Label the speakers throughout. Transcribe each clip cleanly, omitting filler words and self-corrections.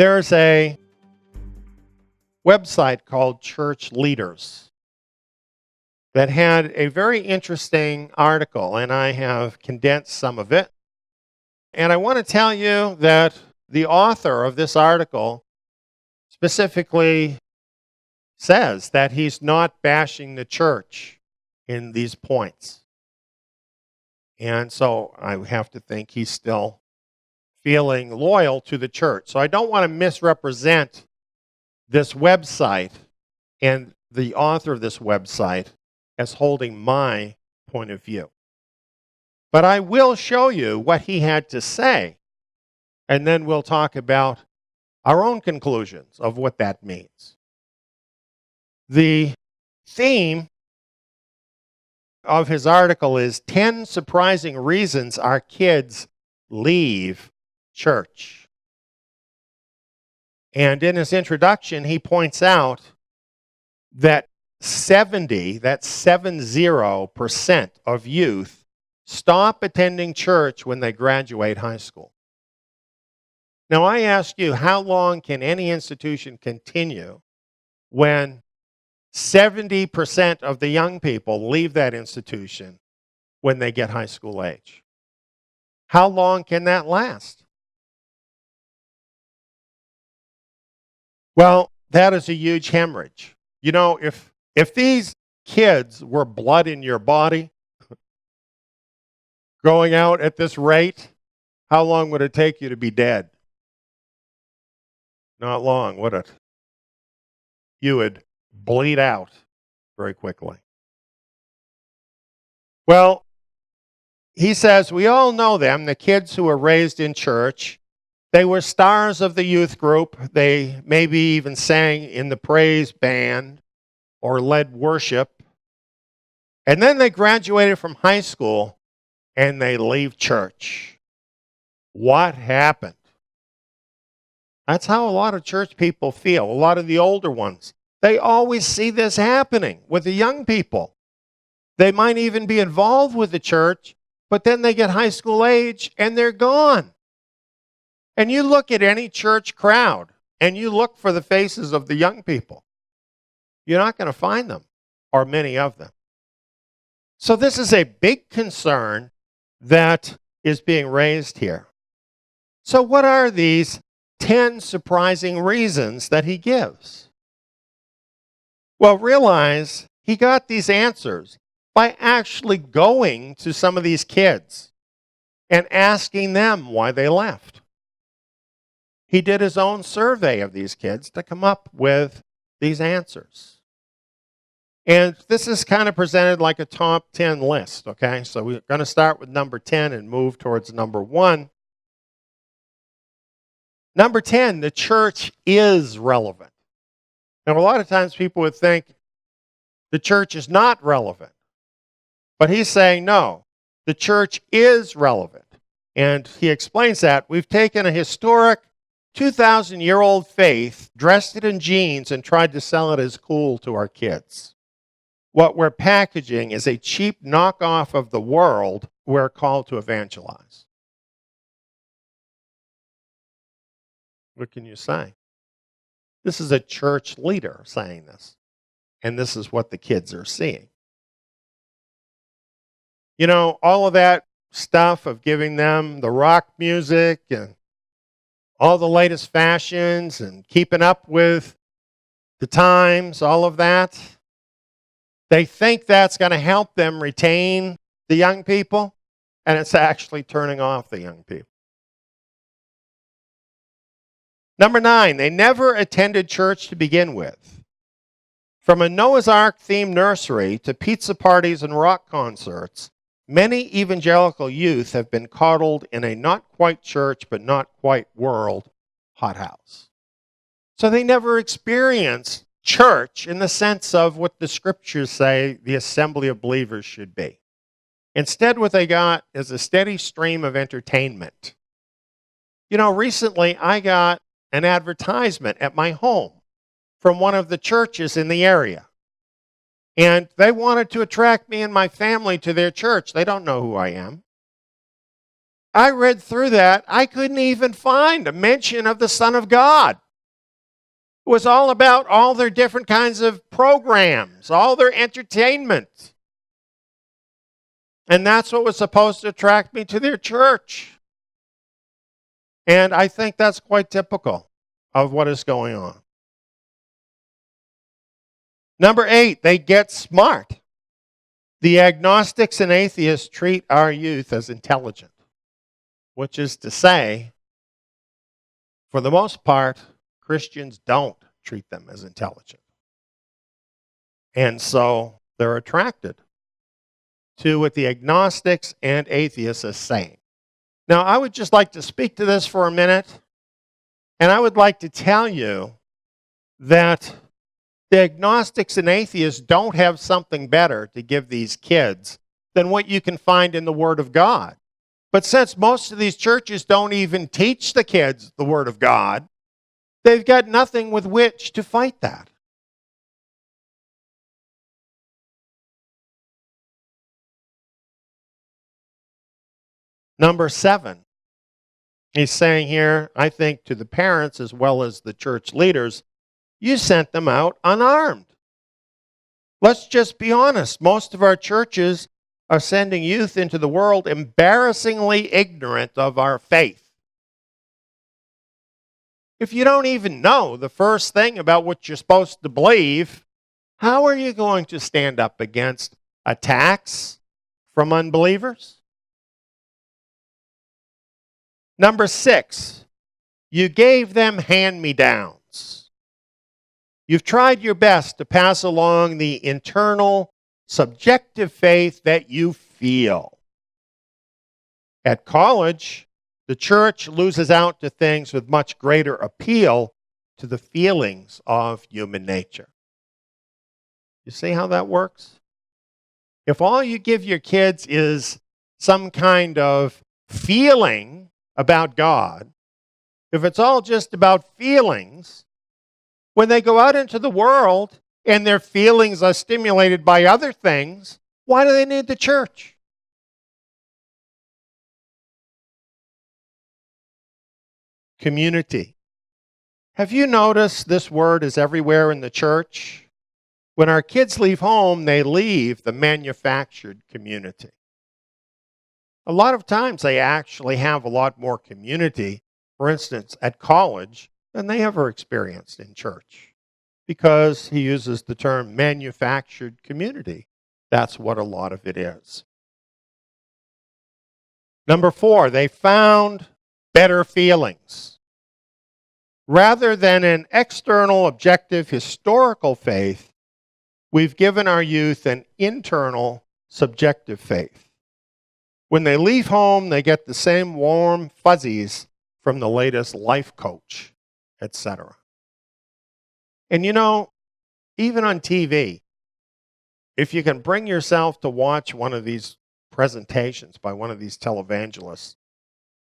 Speaker 1: There's a website called Church Leaders that had a very interesting article, and I have condensed some of it. And I want to tell you that the author of this article specifically says that he's not bashing the church in these points. And so I have to think he's still feeling loyal to the church. So I don't want to misrepresent this website and the author of this website as holding my point of view. But I will show you what he had to say, and then we'll talk about our own conclusions of what that means. The theme of his article is 10 surprising reasons our kids leave church. And in his introduction, he points out that 70% of youth stop attending church when they graduate high school. Now, I ask you, how long can any institution continue when 70% of the young people leave that institution when they get high school age? How long can that last? Well, that is a huge hemorrhage. You know, if these kids were blood in your body, going out at this rate, how long would it take you to be dead? Not long, would it? You would bleed out very quickly. Well, he says, we all know them, the kids who were raised in church. They were stars of the youth group. They maybe even sang in the praise band or led worship. And then they graduated from high school and they leave church. What happened? That's how a lot of church people feel, a lot of the older ones. They always see this happening with the young people. They might even be involved with the church, but then they get high school age and they're gone. And you look at any church crowd and you look for the faces of the young people. You're not going to find them, or many of them. So this is a big concern that is being raised here. So what are these 10 surprising reasons that he gives? Well, realize he got these answers by actually going to some of these kids and asking them why they left. He did his own survey of these kids to come up with these answers. And this is kind of presented like a top 10 list, okay? So we're going to start with number 10 and move towards number 1. Number 10, the church is relevant. Now, a lot of times people would think the church is not relevant. But he's saying, no, the church is relevant. And he explains that we've taken a historic 2,000-year-old faith, dressed it in jeans, and tried to sell it as cool to our kids. What we're packaging is a cheap knockoff of the world we're called to evangelize. What can you say? This is a church leader saying this. And this is what the kids are seeing. You know, all of that stuff of giving them the rock music and all the latest fashions and keeping up with the times, all of that. They think that's going to help them retain the young people, and it's actually turning off the young people. Number 9, they never attended church to begin with. From a Noah's Ark themed nursery to pizza parties and rock concerts, many evangelical youth have been coddled in a not quite church but not quite world hothouse. So they never experienced church in the sense of what the scriptures say the assembly of believers should be. Instead, what they got is a steady stream of entertainment. You know, recently I got an advertisement at my home from one of the churches in the area. And they wanted to attract me and my family to their church. They don't know who I am. I read through that. I couldn't even find a mention of the Son of God. It was all about all their different kinds of programs, all their entertainment. And that's what was supposed to attract me to their church. And I think that's quite typical of what is going on. Number 8, they get smart. The agnostics and atheists treat our youth as intelligent, which is to say, for the most part, Christians don't treat them as intelligent. And so they're attracted to what the agnostics and atheists are saying. Now, I would just like to speak to this for a minute, and I would like to tell you that the agnostics and atheists don't have something better to give these kids than what you can find in the Word of God. But since most of these churches don't even teach the kids the Word of God, they've got nothing with which to fight that. Number 7, he's saying here, I think to the parents as well as the church leaders, you sent them out unarmed. Let's just be honest. Most of our churches are sending youth into the world embarrassingly ignorant of our faith. If you don't even know the first thing about what you're supposed to believe, how are you going to stand up against attacks from unbelievers? Number 6, you gave them hand-me-downs. You've tried your best to pass along the internal, subjective faith that you feel. At college, the church loses out to things with much greater appeal to the feelings of human nature. You see how that works? If all you give your kids is some kind of feeling about God, if it's all just about feelings, when they go out into the world and their feelings are stimulated by other things, why do they need the church? Community. Have you noticed this word is everywhere in the church? When our kids leave home, they leave the manufactured community. A lot of times they actually have a lot more community, for instance, at college, than they ever experienced in church. Because he uses the term manufactured community. That's what a lot of it is. Number 4, they found better feelings. Rather than an external, objective, historical faith, we've given our youth an internal, subjective faith. When they leave home, they get the same warm fuzzies from the latest life coach, etc. And you know, even on TV, if you can bring yourself to watch one of these presentations by one of these televangelists,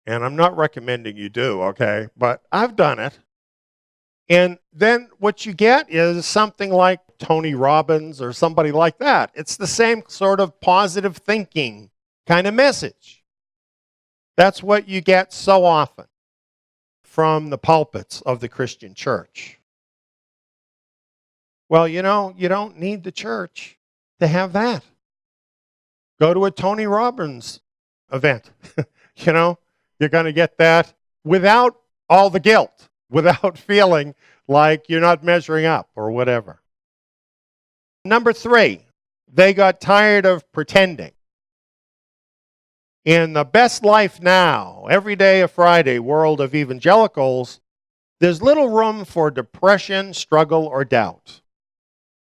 Speaker 1: and I'm not recommending you do, okay, but I've done it, and then what you get is something like Tony Robbins or somebody like that. It's the same sort of positive thinking kind of message. That's what you get so often from the pulpits of the Christian church. Well, you know, you don't need the church to have that. Go to a Tony Robbins event. You know, you're going to get that without all the guilt, without feeling like you're not measuring up or whatever. Number 3, they got tired of pretending. In the best life now, every day of Friday world of evangelicals, there's little room for depression, struggle, or doubt.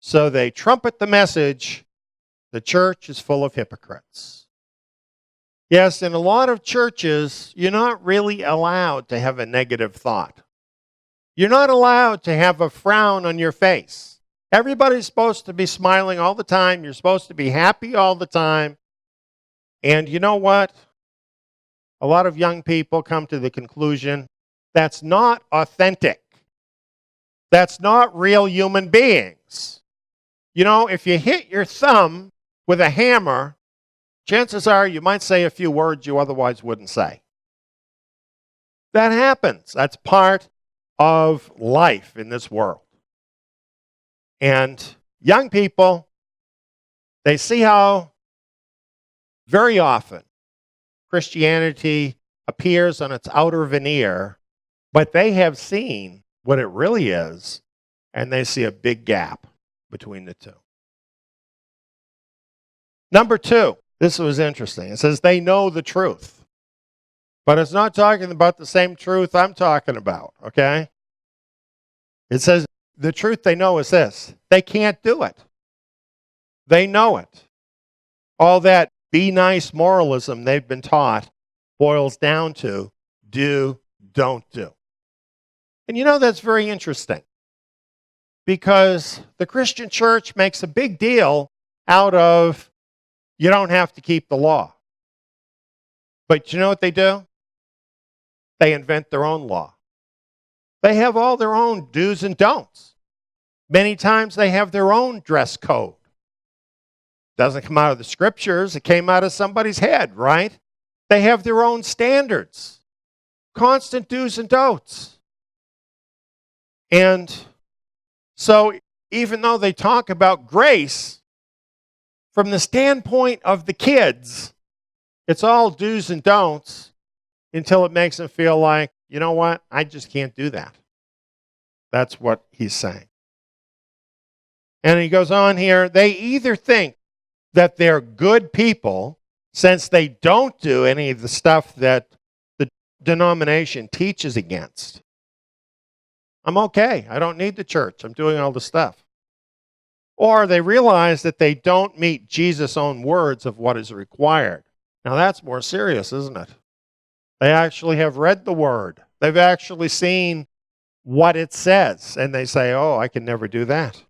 Speaker 1: So they trumpet the message, the church is full of hypocrites. Yes, in a lot of churches, you're not really allowed to have a negative thought. You're not allowed to have a frown on your face. Everybody's supposed to be smiling all the time. You're supposed to be happy all the time. And you know what? A lot of young people come to the conclusion that's not authentic. That's not real human beings. You know, if you hit your thumb with a hammer, chances are you might say a few words you otherwise wouldn't say. That happens. That's part of life in this world. And young people, they see how very often Christianity appears on its outer veneer, but they have seen what it really is, and they see a big gap between the two. Number 2, this was interesting. It says they know the truth. But it's not talking about the same truth I'm talking about, okay? It says the truth they know is this: they can't do it. They know it. All that be nice moralism they've been taught boils down to do, don't do. And you know, that's very interesting, because the Christian church makes a big deal out of you don't have to keep the law. But you know what they do? They invent their own law. They have all their own do's and don'ts. Many times they have their own dress code. Doesn't come out of the scriptures, it came out of somebody's head, right? They have their own standards. Constant do's and don'ts. And so even though they talk about grace, from the standpoint of the kids, it's all do's and don'ts until it makes them feel like, you know what, I just can't do that. That's what he's saying. And he goes on here, they either think that they're good people since they don't do any of the stuff that the denomination teaches against. I'm okay. I don't need the church. I'm doing all the stuff. Or they realize that they don't meet Jesus' own words of what is required. Now that's more serious, isn't it? They actually have read the word. They've actually seen what it says. And they say, oh, I can never do that.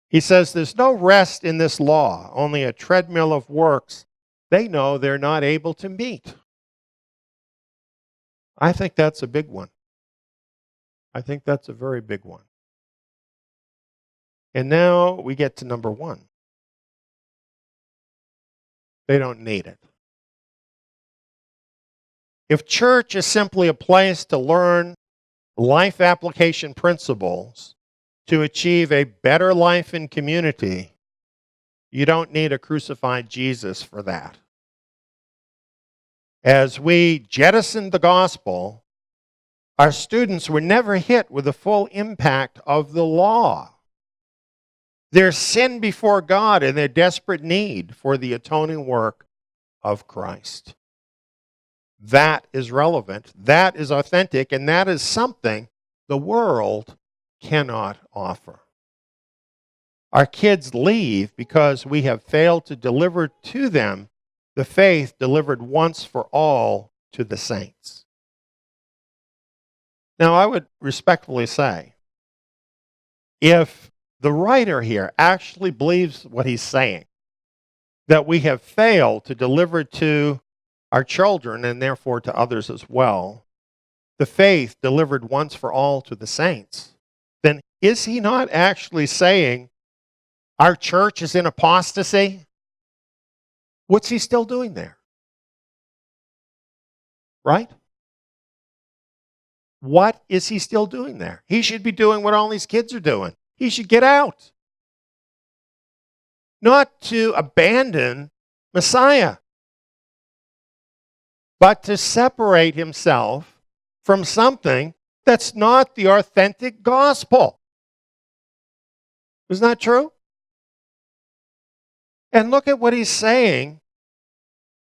Speaker 1: He says there's no rest in this law, only a treadmill of works they know they're not able to meet. I think that's a big one. I think that's a very big one. And now we get to number 1. They don't need it. If church is simply a place to learn life application principles to achieve a better life in community, you don't need a crucified Jesus for that. As we jettisoned the gospel, our students were never hit with the full impact of the law. Their sin before God and their desperate need for the atoning work of Christ. That is relevant, that is authentic, and that is something the world cannot offer. Our kids leave because we have failed to deliver to them the faith delivered once for all to the saints. Now, I would respectfully say, if the writer here actually believes what he's saying, that we have failed to deliver to our children and therefore to others as well, the faith delivered once for all to the saints, then is he not actually saying our church is in apostasy? What's he still doing there? Right? What is he still doing there? He should be doing what all these kids are doing. He should get out. Not to abandon Messiah, but to separate himself from something that's not the authentic gospel. Isn't that true? And look at what he's saying.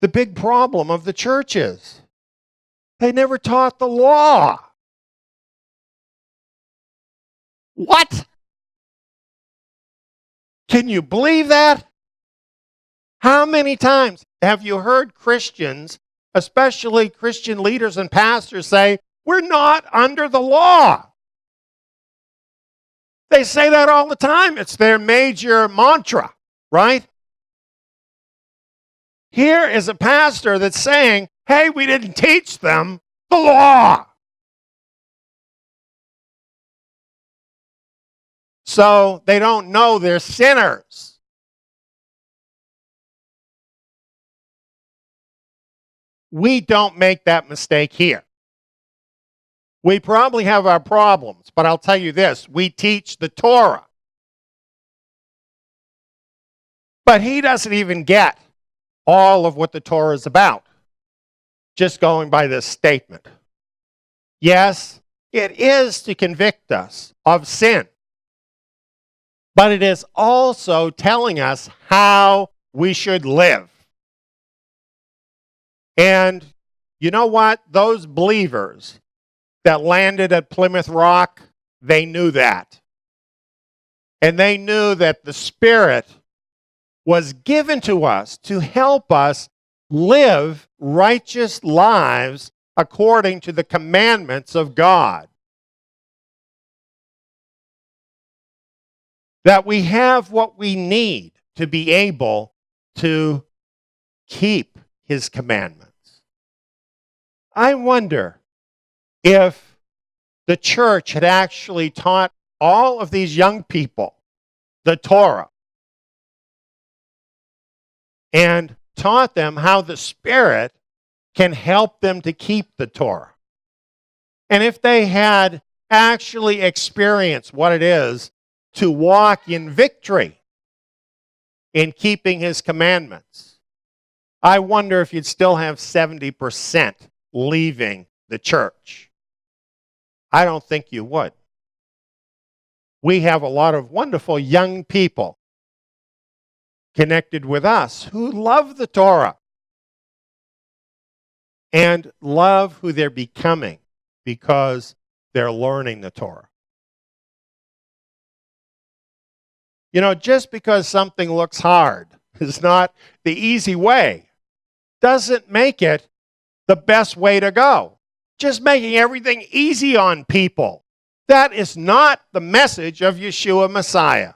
Speaker 1: The big problem of the church is they never taught the law. What? Can you believe that? How many times have you heard Christians, especially Christian leaders and pastors, say, we're not under the law? They say that all the time. It's their major mantra, right? Here is a pastor that's saying, hey, we didn't teach them the law. So they don't know they're sinners. We don't make that mistake here. We probably have our problems, but I'll tell you this, we teach the Torah. But he doesn't even get all of what the Torah is about, just going by this statement. Yes, it is to convict us of sin, but it is also telling us how we should live. And you know what? Those believers that landed at Plymouth Rock, they knew that. And they knew that the Spirit was given to us to help us live righteous lives according to the commandments of God. That we have what we need to be able to keep his commandments. I wonder if the church had actually taught all of these young people the Torah and taught them how the Spirit can help them to keep the Torah. And if they had actually experienced what it is to walk in victory in keeping his commandments, I wonder if you'd still have 70% leaving the church. I don't think you would. We have a lot of wonderful young people connected with us who love the Torah and love who they're becoming because they're learning the Torah. You know, just because something looks hard is not the easy way, doesn't make it the best way to go. Just making everything easy on people. That is not the message of Yeshua Messiah.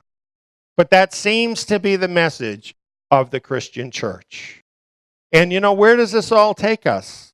Speaker 1: But that seems to be the message of the Christian church. And you know, where does this all take us?